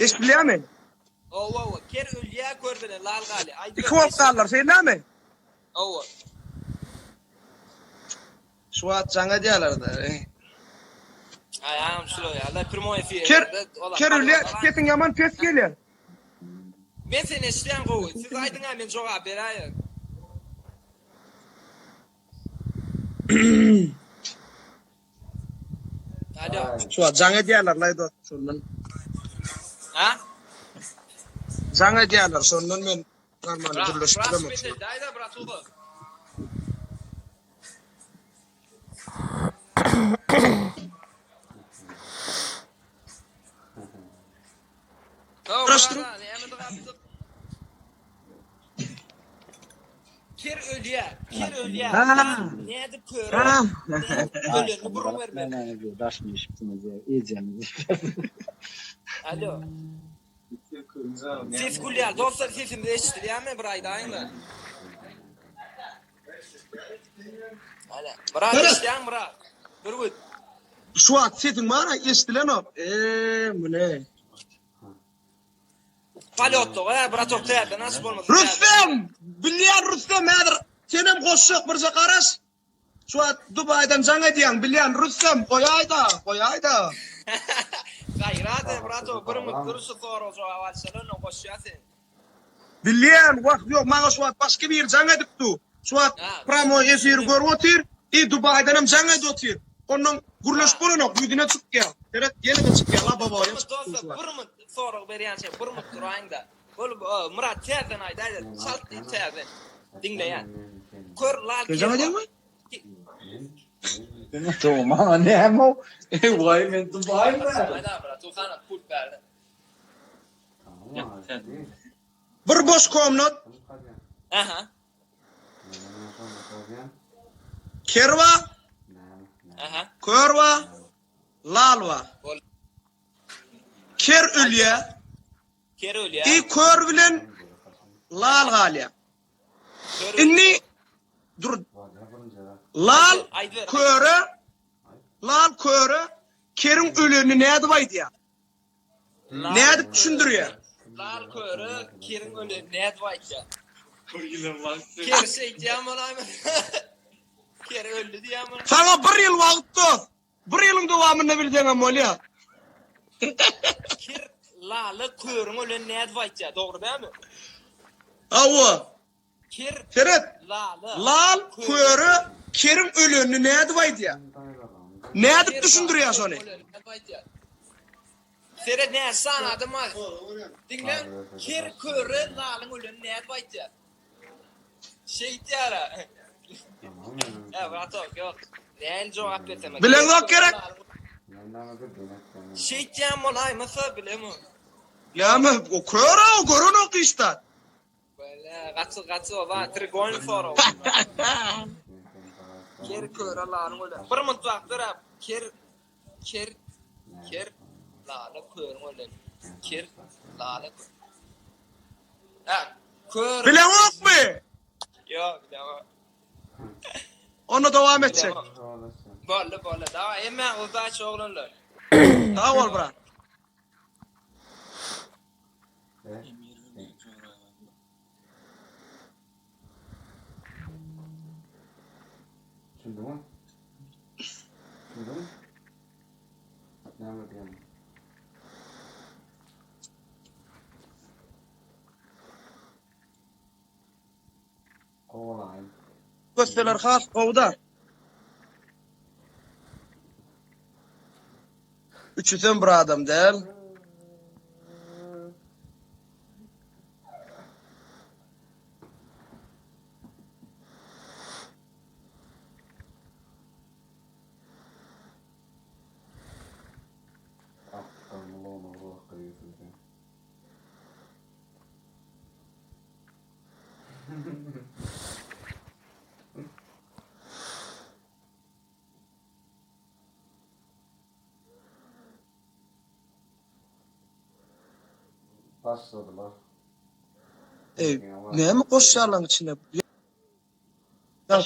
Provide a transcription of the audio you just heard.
Eş bilýärmi? Owa, ker ölýä görbene lal gali. İki wagtlar, sen näme? Owa. Şu wagt jaňa diýerler-de. Ayam şulo ya. La primoy fi. Ker ölýär, setin ýaman pes gelýär. Men seni eşleyen gowy. Siz aýdyňa men jogap beraýyn. Alo. Şu wagt jaňa diýerler laýda şondan. Ha? Jaňa diýerler şondan men normal gürleşip bilemem. Dayda bratuba. Araştırın. Ker ölýär. Näde kör? Ha. Öleni burun verme. Ben daşmışsınız ya. İyiceniz. Alo. Ses kulýar. Dostlar sesimi eşitdirýärmi bir aýda aýynlar? Hala. Bırak işleyen bırak. Dur git. Şu wagt setin bana eşdilen o. Bu ne? Palyotto, bratok täze nasıl bolmaz. Rüstem! Bilýär Rüstem häzir senem goşşak birje garaş. Şu wagt Dubaydan jaňa diýen bilýän Rüstem goýaýda. Gaýrady bratok bir mut duruşy soraw jo awalşalan goşýasyn. Bilýän wagt ýok, maňa şu wagt başga bir jaňa dipdi. Şu wagt promo efir görüp otyr, Dubaydan hem jaňa dotyr. Ondan gurlaş bolanok ýüdüne çykyp gel. Teret ýene çykyp la baba. Bir mut soraw berýänçe bir mut duraýynda. Bol Murat täzen aýda, şalt täzen. Dinleýän. Kör lal. Jaňa diýme? Tamam ama ne hem o? Vay men Dubai mi? Aýda bratok hana pul berdi. Bir boş komnat, Aha. kerwa, Aha. körwa, lalwa. Ker ölýär. Ker ölýär. Kör bilen lal galýa. Inni dur. Lal köre, kerin öleni näde baýdýa? Näde düşündirýär? Lal körü, kerin öleni näde baýdýa? Ker şey diýem bolaymy? Ker öldü diýem bolaymy? Sana bir ýyl wagt dur. Bir ýylyň dowamynda bildiňem bolýar. Ker laly körüň öleni näde baýdýa? Dogry dämi? Awa. Ker Ferhat, laly. lal köre, kerin öleni näde baýdýa? Näde düşündirýär şonu? Sere ne sanadım az. Dinle. Ker körü lalyň öleni näde baýdýa? Şey diýara. Ya bratok yok. Ben jogap bersemem. Bileňok gerek. Şey diýem bolaymy bilemem. Ýa-me, o köre o görün o kystan. Böyle gaçy va trigon soraw. Ker körü lalyň öleni. Bir mut wagtlar ker laly körüň öleni. Ker laly. Ha, kör. Bileňokmy? Yok, bilemem. Onu dowam etsek. Bolla. Daha emme uzak oğlanlar. Sag ol bra. Şimdi mi? Ne yapayım? Kovalayın. Gösteler has gowda. Üçüden bir adam değil. Başladılar. Ne mi koşarlan içine? Ya